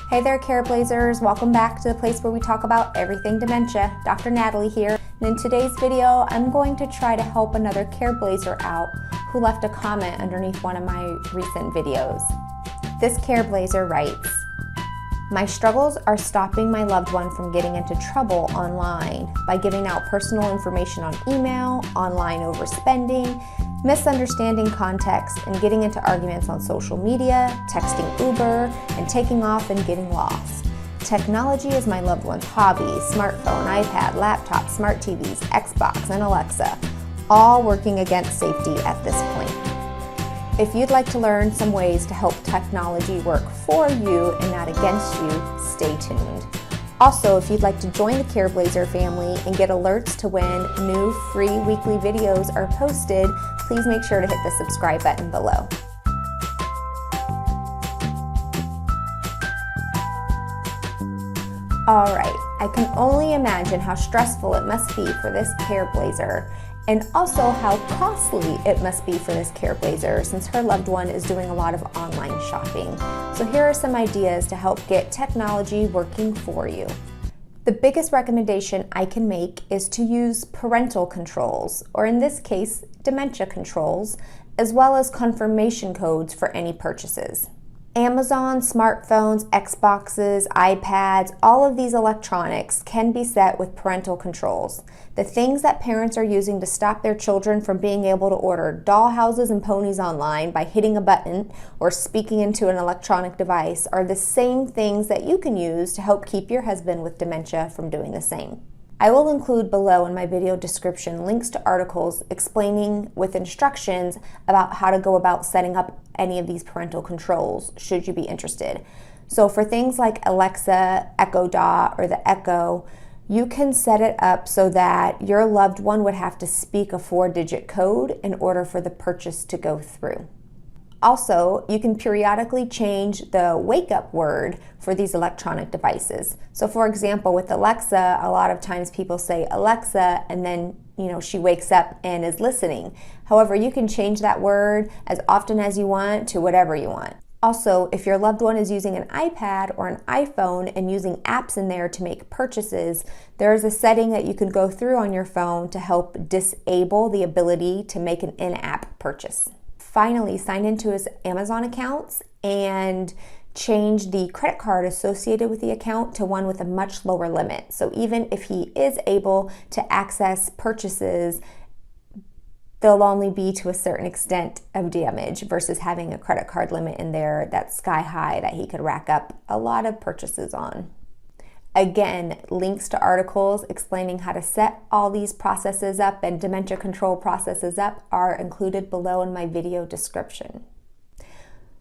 Hey there, Careblazers. Welcome back to the place where we talk about everything dementia. Dr. Natali here. And in today's video, I'm going to try to help another Careblazer out who left a comment underneath one of my recent videos. This Careblazer writes, "My struggles are stopping my loved one from getting into trouble online by giving out personal information on email, online overspending, misunderstanding context, and getting into arguments on social media, texting Uber, and taking off and getting lost. Technology is my loved one's hobby: smartphone, iPad, laptop, smart TVs, Xbox, and Alexa, all working against safety at this point. If you'd like to learn some ways to help technology work for you and not against you, stay tuned. Also, if you'd like to join the Careblazer family and get alerts to when new free weekly videos are posted, please make sure to hit the subscribe button below." Alright, I can only imagine how stressful it must be for this Careblazer, and also how costly it must be for this Careblazer since her loved one is doing a lot of online shopping. So here are some ideas to help get technology working for you. The biggest recommendation I can make is to use parental controls, or in this case, dementia controls, as well as confirmation codes for any purchases. Amazon, smartphones, Xboxes, iPads, all of these electronics can be set with parental controls. The things that parents are using to stop their children from being able to order dollhouses and ponies online by hitting a button or speaking into an electronic device are the same things that you can use to help keep your husband with dementia from doing the same. I will include below in my video description links to articles explaining with instructions about how to go about setting up any of these parental controls, should you be interested. So for things like Alexa, Echo Dot, or the Echo, you can set it up so that your loved one would have to speak a 4-digit code in order for the purchase to go through. Also, you can periodically change the wake-up word for these electronic devices. So for example, with Alexa, a lot of times people say Alexa and then she wakes up and is listening. However, you can change that word as often as you want to whatever you want. Also, if your loved one is using an iPad or an iPhone and using apps in there to make purchases, there is a setting that you can go through on your phone to help disable the ability to make an in-app purchase. Finally, sign into his Amazon accounts and change the credit card associated with the account to one with a much lower limit. So even if he is able to access purchases, they'll only be to a certain extent of damage versus having a credit card limit in there that's sky high that he could rack up a lot of purchases on. Again, links to articles explaining how to set all these processes up and dementia control processes up are included below in my video description.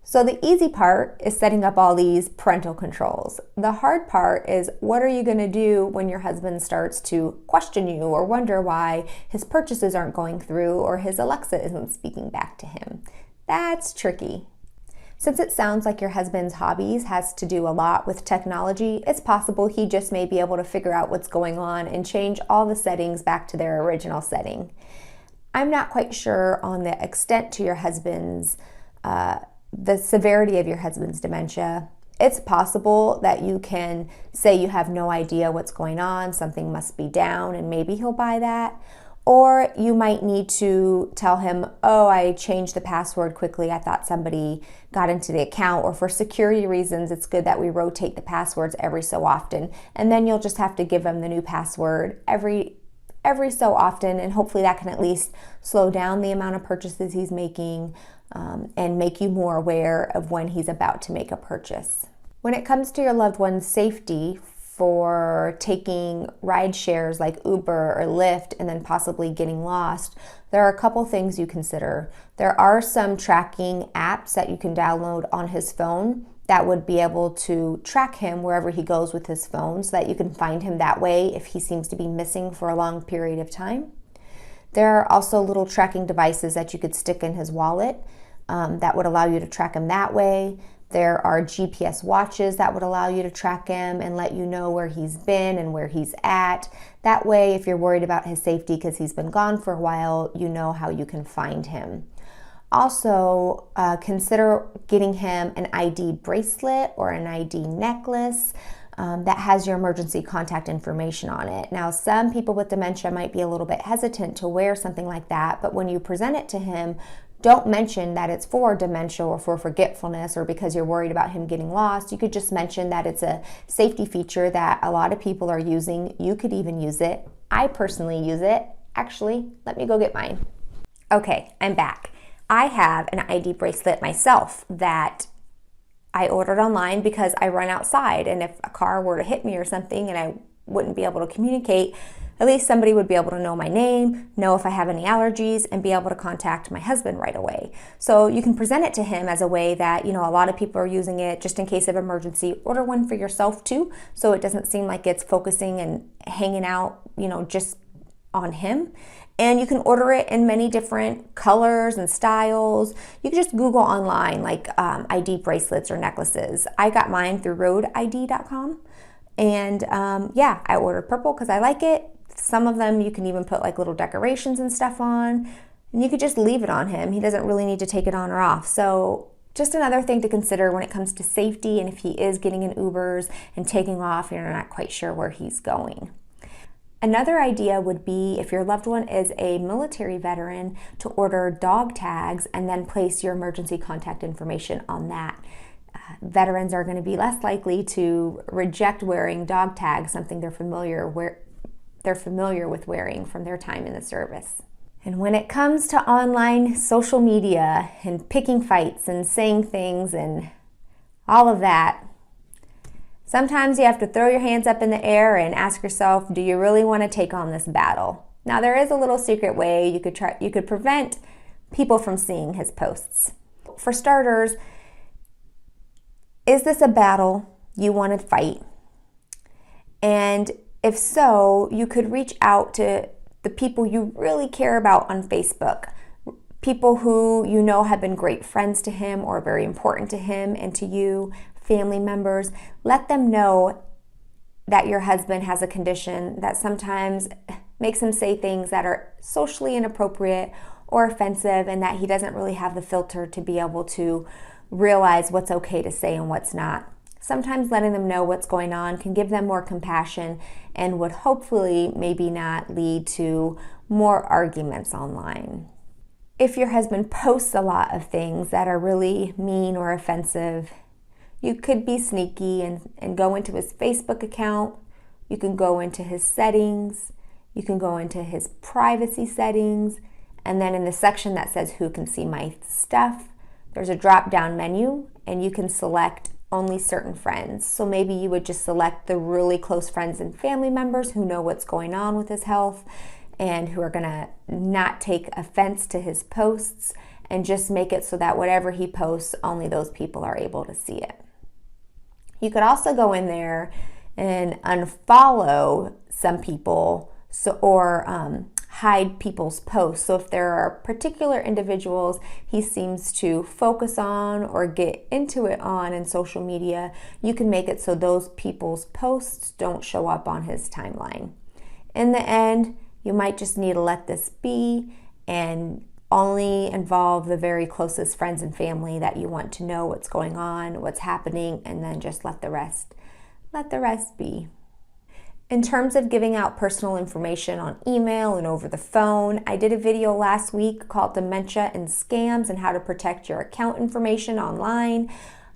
So the easy part is setting up all these parental controls. The hard part is, what are you going to do when your husband starts to question you or wonder why his purchases aren't going through or his Alexa isn't speaking back to him? That's tricky. Since it sounds like your husband's hobbies has to do a lot with technology, it's possible he just may be able to figure out what's going on and change all the settings back to their original setting. I'm not quite sure on the extent to your husband's, the severity of your husband's dementia. It's possible that you can say you have no idea what's going on, something must be down, and maybe he'll buy that. Or you might need to tell him, "Oh, I changed the password quickly. I thought somebody got into the account," or for security reasons, it's good that we rotate the passwords every so often. And then you'll just have to give him the new password every so often, and hopefully that can at least slow down the amount of purchases he's making and make you more aware of when he's about to make a purchase. When it comes to your loved one's safety, for taking ride shares like Uber or Lyft and then possibly getting lost, there are a couple things you consider. There are some tracking apps that you can download on his phone that would be able to track him wherever he goes with his phone so that you can find him that way if he seems to be missing for a long period of time. There are also little tracking devices that you could stick in his wallet that would allow you to track him that way. There are GPS watches that would allow you to track him and let you know where he's been and where he's at. That way, if you're worried about his safety because he's been gone for a while, you know how you can find him. Also, consider getting him an ID bracelet or an ID necklace that has your emergency contact information on it. Now, some people with dementia might be a little bit hesitant to wear something like that, but when you present it to him, don't mention that it's for dementia or for forgetfulness or because you're worried about him getting lost. You could just mention that it's a safety feature that a lot of people are using. You could even use it. I personally use it. Actually, let me go get mine. Okay, I'm back. I have an ID bracelet myself that I ordered online because I run outside, and if a car were to hit me or something and I wouldn't be able to communicate, at least somebody would be able to know my name, know if I have any allergies, and be able to contact my husband right away. So you can present it to him as a way that, a lot of people are using it just in case of emergency. Order one for yourself too, so it doesn't seem like it's focusing and hanging out, just on him. And you can order it in many different colors and styles. You can just Google online like ID bracelets or necklaces. I got mine through roadid.com. And I ordered purple because I like it. Some of them you can even put like little decorations and stuff on. And you could just leave it on him. He doesn't really need to take it on or off. So just another thing to consider when it comes to safety and if he is getting in Ubers and taking off and you're not quite sure where he's going. Another idea would be, if your loved one is a military veteran, to order dog tags and then place your emergency contact information on that. Veterans are going to be less likely to reject wearing dog tags, something they're familiar with wearing from their time in the service. And when it comes to online social media and picking fights and saying things and all of that, sometimes you have to throw your hands up in the air and ask yourself, do you really want to take on this battle? Now, there is a little secret way you could prevent people from seeing his posts. For starters, is this a battle you want to fight? And if so, you could reach out to the people you really care about on Facebook. People who have been great friends to him or very important to him and to you, family members. Let them know that your husband has a condition that sometimes makes him say things that are socially inappropriate or offensive, and that he doesn't really have the filter to be able to realize what's okay to say and what's not. Sometimes letting them know what's going on can give them more compassion and would hopefully maybe not lead to more arguments online. If your husband posts a lot of things that are really mean or offensive, you could be sneaky and go into his Facebook account. You can go into his settings. You can go into his privacy settings. And then in the section that says who can see my stuff, there's a drop-down menu and you can select only certain friends. So maybe you would just select the really close friends and family members who know what's going on with his health and who are gonna not take offense to his posts, and just make it so that whatever he posts, only those people are able to see it. You could also go in there and unfollow some people or hide people's posts. So if there are particular individuals he seems to focus on or get into it on in social media, you can make it so those people's posts don't show up on his timeline. In the end, you might just need to let this be and only involve the very closest friends and family that you want to know what's going on, what's happening, and then just let the rest be. In terms of giving out personal information on email and over the phone, I did a video last week called Dementia and Scams and How to Protect Your Account Information Online.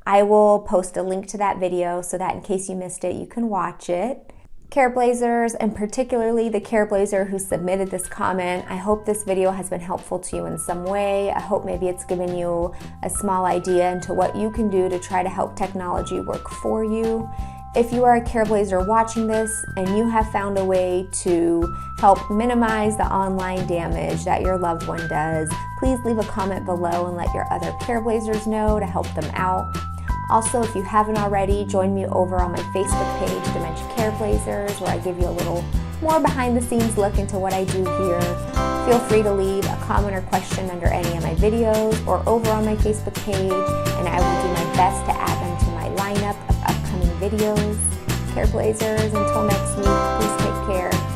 I will post a link to that video so that in case you missed it, you can watch it. Careblazers, and particularly the Careblazer who submitted this comment, I hope this video has been helpful to you in some way. I hope maybe it's given you a small idea into what you can do to try to help technology work for you. If you are a Careblazer watching this and you have found a way to help minimize the online damage that your loved one does, please leave a comment below and let your other Careblazers know to help them out. Also, if you haven't already, join me over on my Facebook page, Dementia Care Blazers, where I give you a little more behind the scenes look into what I do here. Feel free to leave a comment or question under any of my videos or over on my Facebook page, and I will do my best to add them to my lineup of upcoming videos. Care Blazers, until next week, please take care.